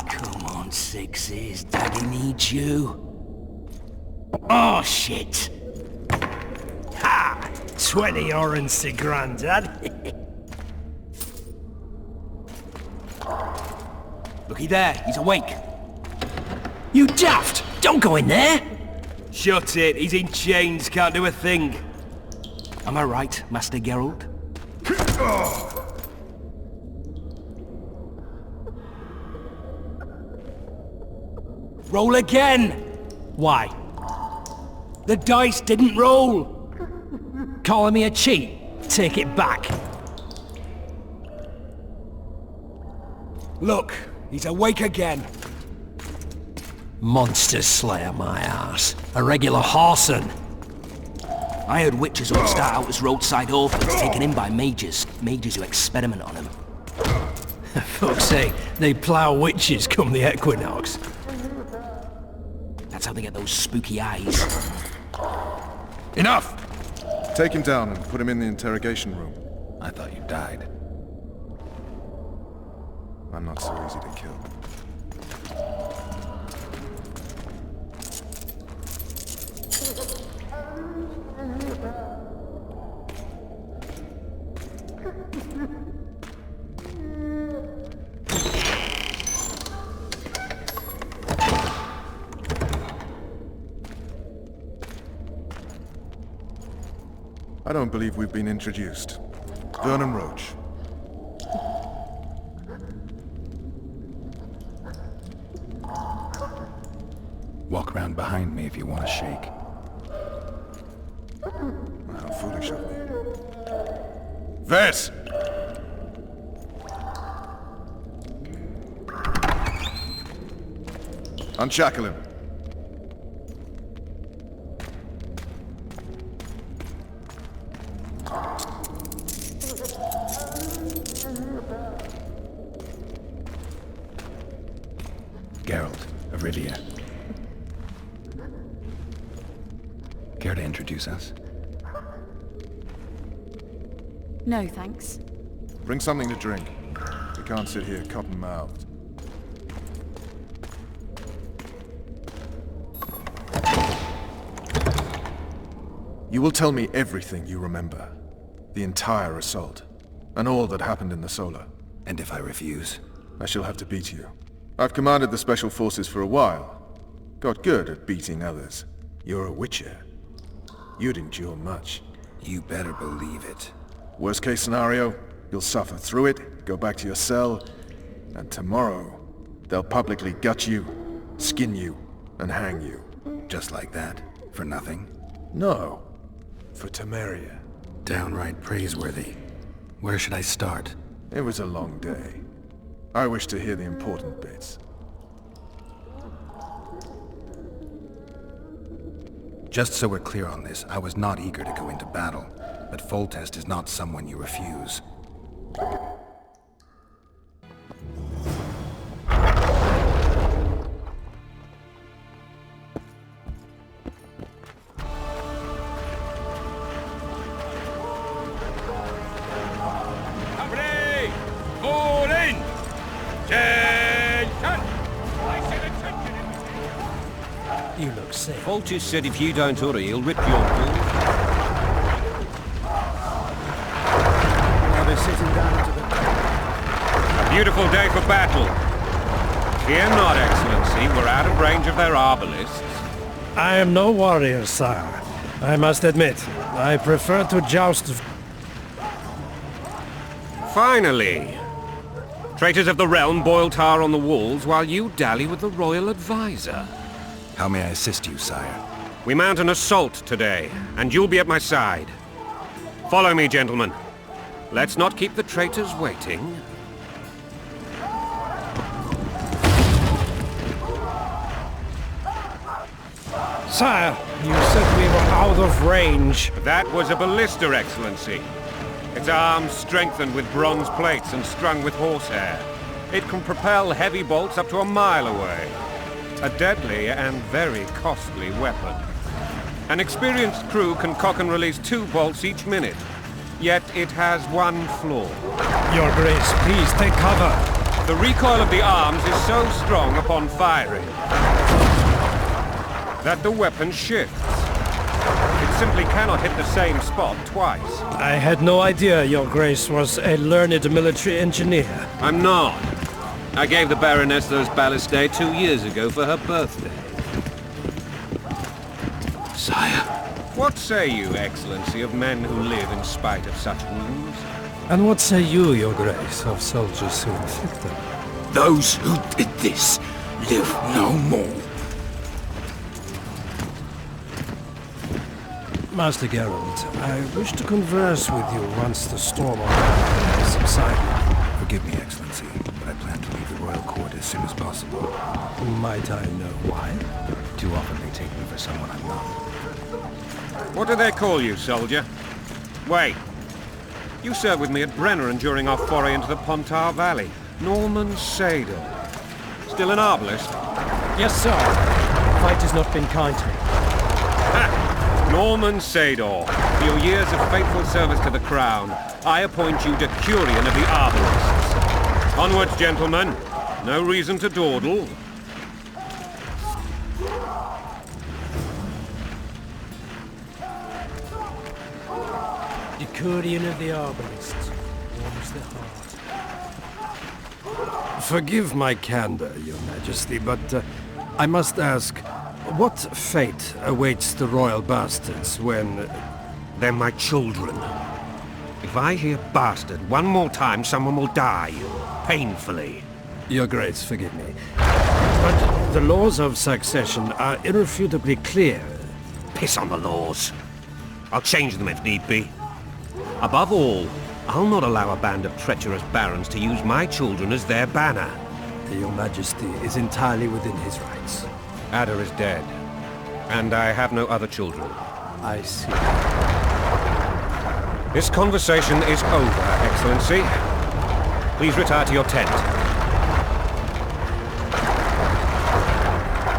Come on, Sixes. Daddy needs you. Oh, shit! Ha! 20 orange, Grandad. Looky there, he's awake. You daft! Don't go in there! Shut it, he's in chains, can't do a thing. Am I right, Master Geralt? Roll again! Why? The dice didn't roll! Calling me a cheat? Take it back. Look, he's awake again. Monster Slayer, my ass. A regular whoreson. I heard witches would start out as roadside orphans taken in by mages. Mages who experiment on them. Fuck's sake, they plough witches come the equinox. That's how they get those spooky eyes. Enough! Take him down and put him in the interrogation room. I thought you died. I'm not so easy to kill. I don't believe we've been introduced. Vernon Roach. Walk around behind me if you want to shake. How foolish of me. Vess! Unshackle him. Geralt of Rivia. Care to introduce us? No, thanks. Bring something to drink. We can't sit here cotton-mouthed. You will tell me everything you remember. The entire assault. And all that happened in the Solar. And if I refuse? I shall have to beat you. I've commanded the Special Forces for a while. Got good at beating others. You're a Witcher. You'd endure much. You better believe it. Worst case scenario, you'll suffer through it, go back to your cell, and tomorrow, they'll publicly gut you, skin you, and hang you. Just like that? For nothing? No. For Temeria. Downright praiseworthy. Where should I start? It was a long day. I wish to hear the important bits. Just so we're clear on this, I was not eager to go into battle, but Foltest is not someone you refuse. Company! Fall in! Attention! You look sick. Foltest said if you don't hurry, he'll rip your balls. Now they're sitting down to the... A beautiful day for battle. Fear not, Excellency. We're out of range of their arbalists. I am no warrior, sire. I must admit, I prefer to joust... Finally! Traitors of the realm boil tar on the walls while you dally with the royal advisor. How may I assist you, sire? We mount an assault today, and you'll be at my side. Follow me, gentlemen. Let's not keep the traitors waiting. Sire, you said we were out of range. That was a ballista, Excellency. Its arms strengthened with bronze plates and strung with horsehair. It can propel heavy bolts up to a mile away. A deadly and very costly weapon. An experienced crew can cock and release 2 bolts each minute. Yet it has one flaw. Your Grace, please take cover. The recoil of the arms is so strong upon firing that the weapon shifts. It simply cannot hit the same spot twice. I had no idea Your Grace was a learned military engineer. I'm not. I gave the Baroness those ballistae 2 years ago for her birthday. Sire. What say you, Excellency, of men who live in spite of such wounds? And what say you, Your Grace, of soldiers who inflict them? Those who did this live no more. Master Geralt, I wish to converse with you once the storm on has subsided. Forgive me, Excellency, but I plan to leave the royal court as soon as possible. Might I know why? Too often they take me for someone I'm not. What do they call you, soldier? Wait. You served with me at Brenner during our foray into the Pontar Valley. Norman Sador. Still an arbalist? Yes, sir. Fight has not been kind to me. Ha! Norman Sador. For your years of faithful service to the Crown, I appoint you Decurion of the Arbalists. Onwards, gentlemen. No reason to dawdle. Decurion of the Arbalists. Warms the heart. Forgive my candor, Your Majesty, but I must ask, what fate awaits the royal bastards when... They're my children. If I hear bastard one more time, someone will die. Painfully. Your Grace, forgive me. But the laws of succession are irrefutably clear. Piss on the laws. I'll change them if need be. Above all, I'll not allow a band of treacherous barons to use my children as their banner. Your Majesty is entirely within his rights. Ada is dead, and I have no other children. I see. This conversation is over, Excellency. Please retire to your tent.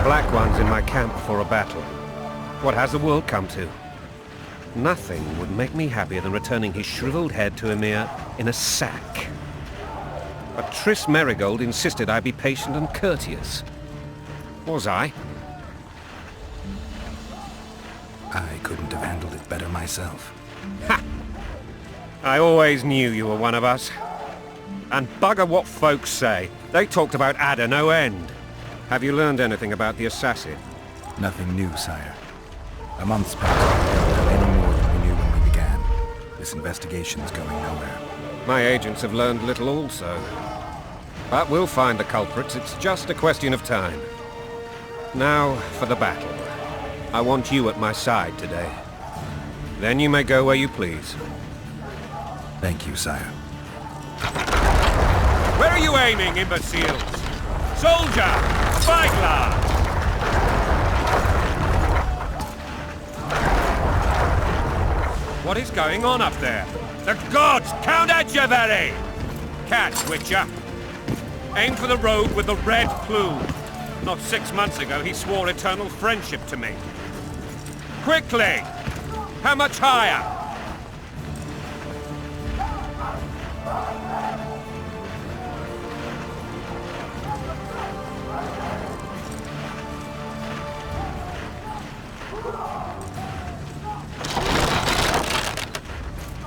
Black One's in my camp before a battle. What has the world come to? Nothing would make me happier than returning his shriveled head to Emir in a sack. But Triss Merigold insisted I be patient and courteous. Was I? I couldn't have handled it better myself. Ha! I always knew you were one of us. And bugger what folks say. They talked about Ada no end. Have you learned anything about the assassin? Nothing new, sire. A month's passed. We don't know any more than we knew when we began. This investigation's going nowhere. My agents have learned little also. But we'll find the culprits. It's just a question of time. Now for the battle. I want you at my side today. Then you may go where you please. Thank you, sire. Where are you aiming, imbeciles? Soldier! Spyglass! What is going on up there? The gods! Count Adjaveri! Catch, Witcher. Aim for the rogue with the red plume. Not 6 months ago, he swore eternal friendship to me. Quickly! How much higher?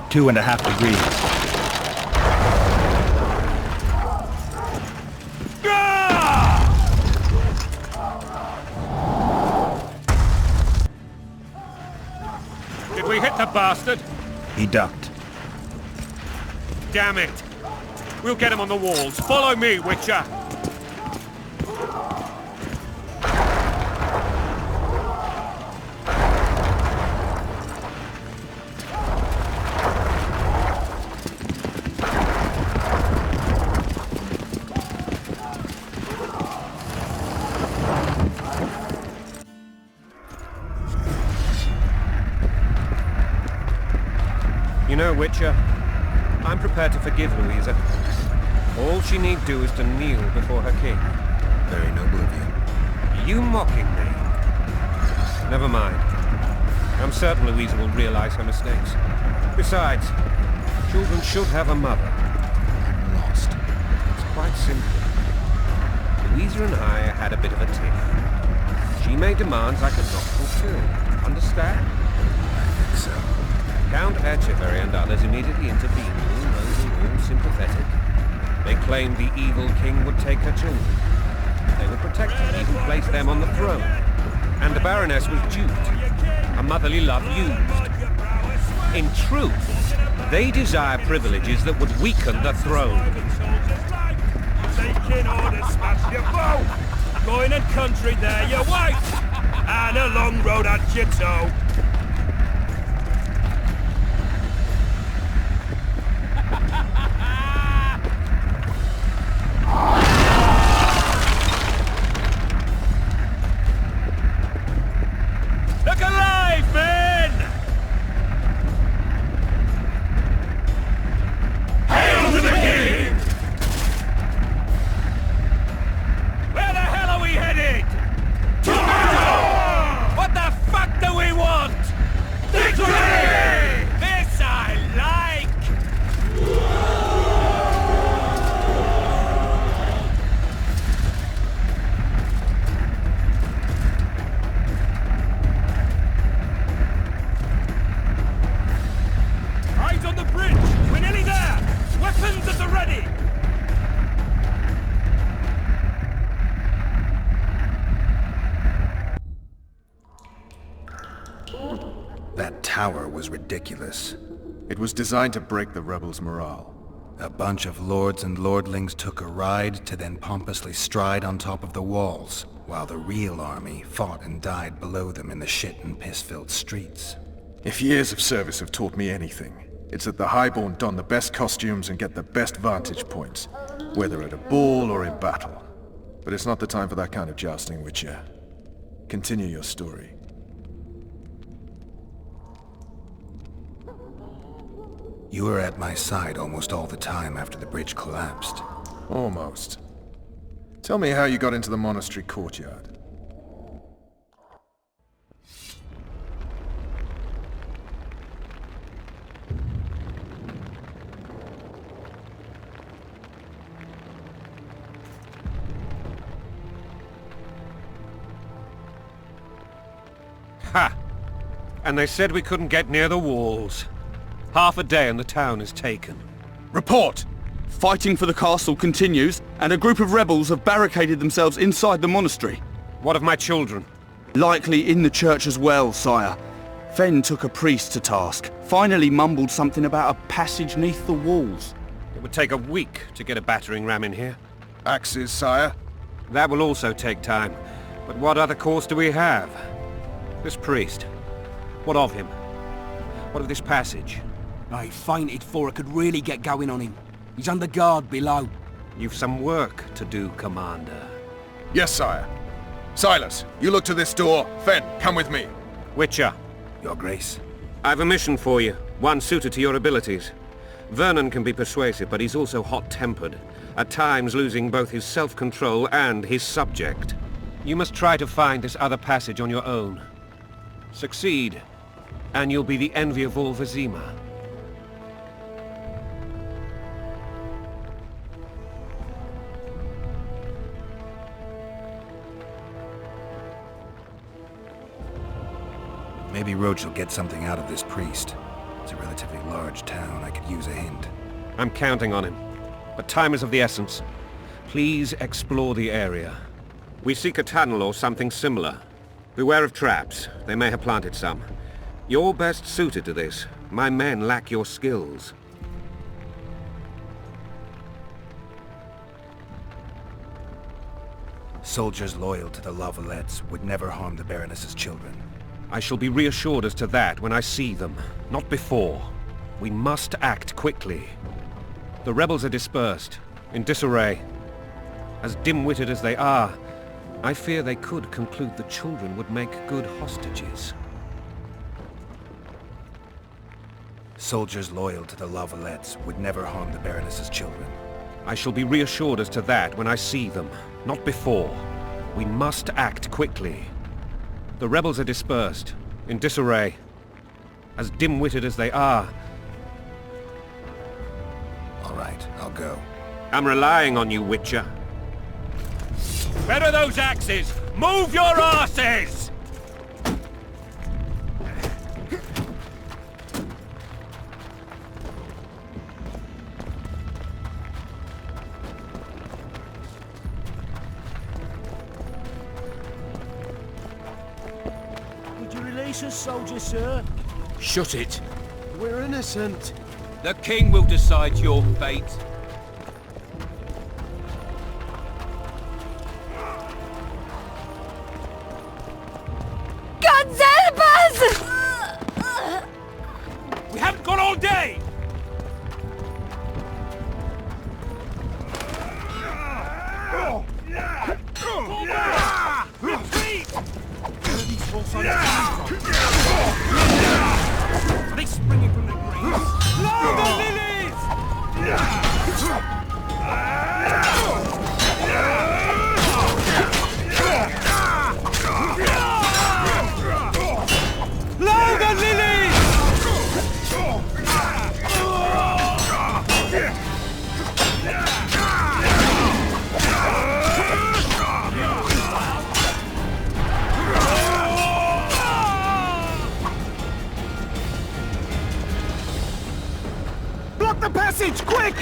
Two and a half degrees. Did we hit the bastard? He ducked. Damn it! We'll get him on the walls. Follow me, Witcher! You know, Witcher, I'm prepared to forgive Louisa. All she need do is to kneel before her king. Very noble of you. Are you mocking me? Never mind. I'm certain Louisa will realize her mistakes. Besides, Children should have a mother. I'm lost. It's quite simple. Louisa and I had a bit of a tiff. She made demands I could not fulfill. Understand? I think so. Count Etcheverry and others immediately intervened, all noble, all sympathetic. They claimed the evil king would take her children. They would protect her, even place them on the throne. And the Baroness was duped. A motherly love used. In truth, they desire privileges that would weaken the throne. Taking orders, smash your bow! Going and country there, your wife! And a long road at your toe. Look alive, men! Hail to the king! Where the hell are we headed? Toronto! What the fuck do we want? Victory! This I like! Eyes on the bridge! We're nearly there! Weapons at the ready! That tower was ridiculous. It was designed to break the rebels' morale. A bunch of lords and lordlings took a ride to then pompously stride on top of the walls, while the real army fought and died below them in the shit and piss-filled streets. If years of service have taught me anything, it's that the highborn don the best costumes and get the best vantage points, whether at a ball or in battle. But it's not the time for that kind of jousting, Witcher. Continue your story. You were at my side almost all the time after the bridge collapsed. Almost. Tell me how you got into the monastery courtyard. Ha! And they said we couldn't get near the walls. Half a day and the town is taken. Report! Fighting for the castle continues, and a group of rebels have barricaded themselves inside the monastery. What of my children? Likely in the church as well, sire. Fen took a priest to task, finally mumbled something about a passage neath the walls. It would take a week to get a battering ram in here. Axes, sire? That will also take time. But what other course do we have? This priest. What of him? What of this passage? I fainted before I could really get going on him. He's under guard below. You've some work to do, Commander. Yes, sire. Silas, you look to this door. Fen, come with me. Witcher, Your Grace. I've a mission for you, one suited to your abilities. Vernon can be persuasive, but he's also hot-tempered, at times losing both his self-control and his subject. You must try to find this other passage on your own. Succeed, and you'll be the envy of all Vizima. Maybe Roach will get something out of this priest. It's a relatively large town. I could use a hint. I'm counting on him, but time is of the essence. Please explore the area. We seek a tunnel or something similar. Beware of traps. They may have planted some. You're best suited to this. My men lack your skills. Soldiers loyal to the Lavalettes would never harm the Baroness's children. I shall be reassured as to that when I see them, not before. We must act quickly. The rebels are dispersed, in disarray. As dim-witted as they are, I fear they could conclude the children would make good hostages. Soldiers loyal to the Lavalettes would never harm the Baroness's children. I shall be reassured as to that when I see them, not before. We must act quickly. The rebels are dispersed, in disarray. As dim-witted as they are, right. I'll go. I'm relying on you, Witcher. Where are those axes? Move your arses! Would you release us, soldier, sir? Shut it. We're innocent. The king will decide your fate. God help us! We haven't got all day! Retreat! Where are these horse on Are they springing from the graves? Blow the lilies! Blow the lilies! Block the passage, quick!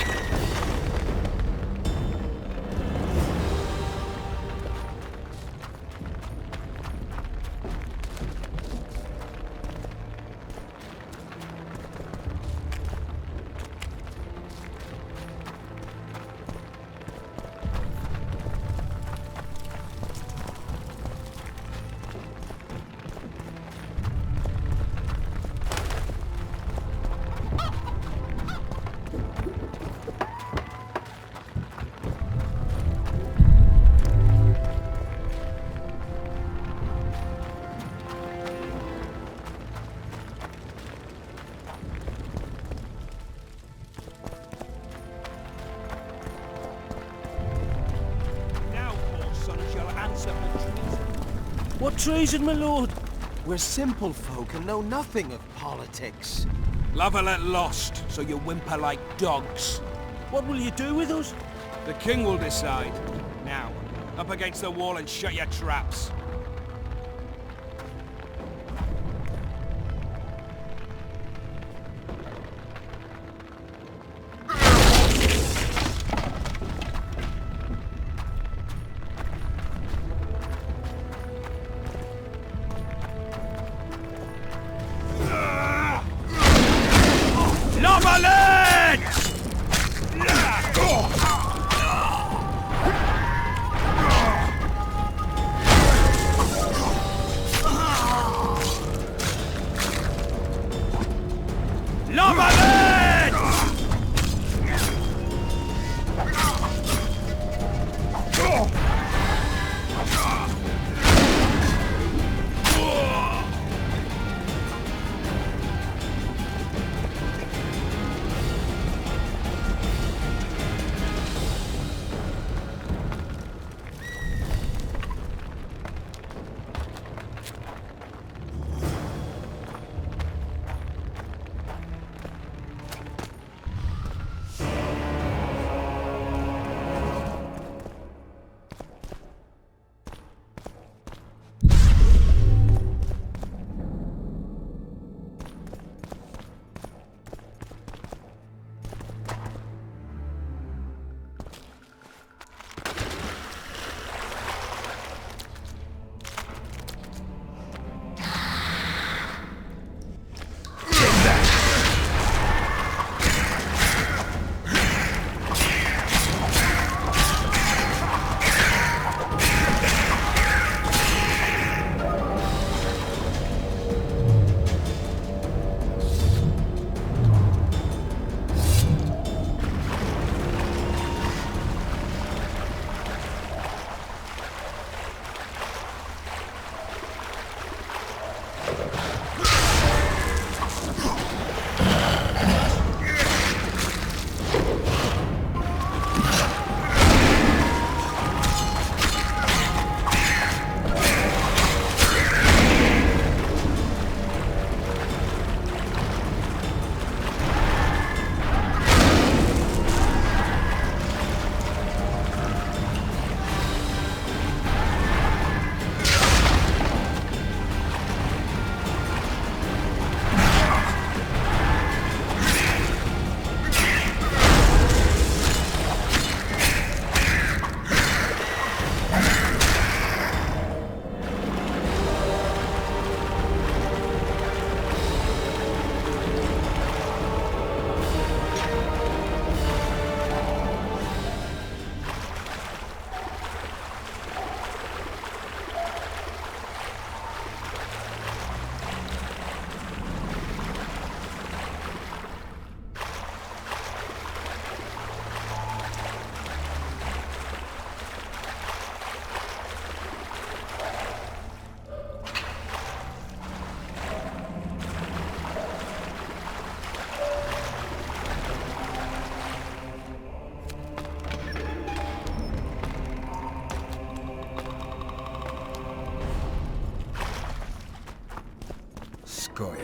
What treason, my lord? We're simple folk and know nothing of politics. Love a let lost, so you whimper like dogs. What will you do with us? The king will decide. Now, up against the wall and shut your traps.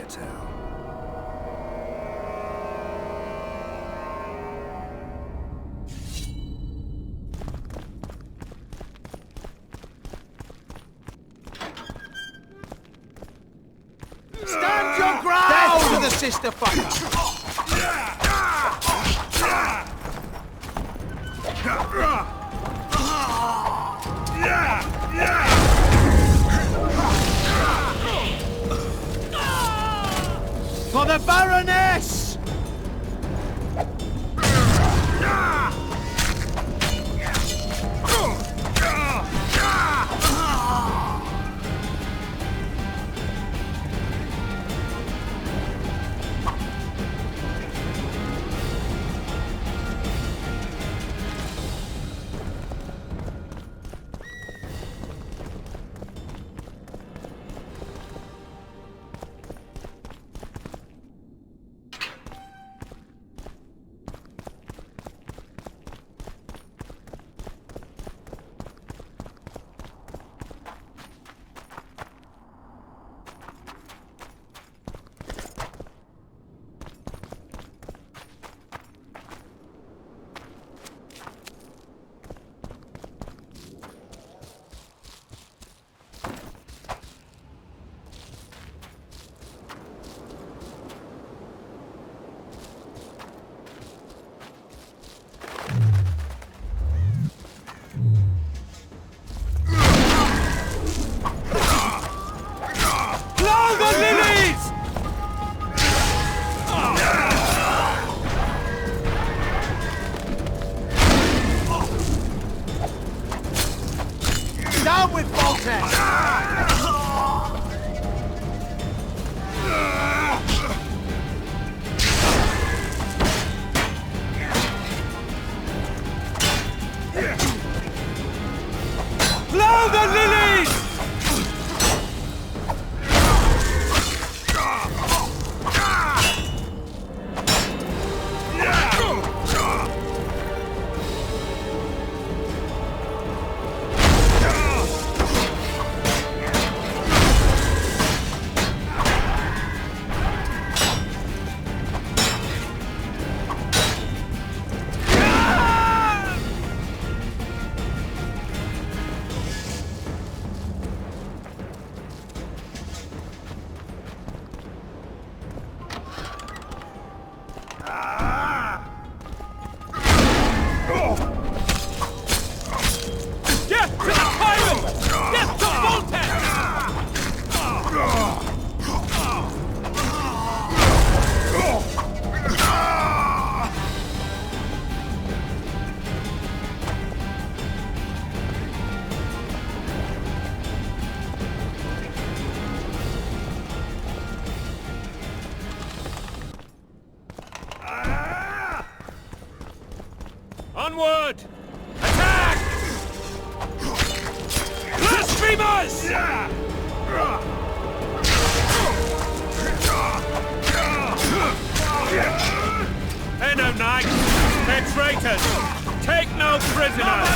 tell. Stand your ground! Death to the sister fucker! For the Baroness! Down with Voltaire! Blow the lilies! Onward! Attack! Blasphemers! They're no knights, they're traitors! Take no prisoners!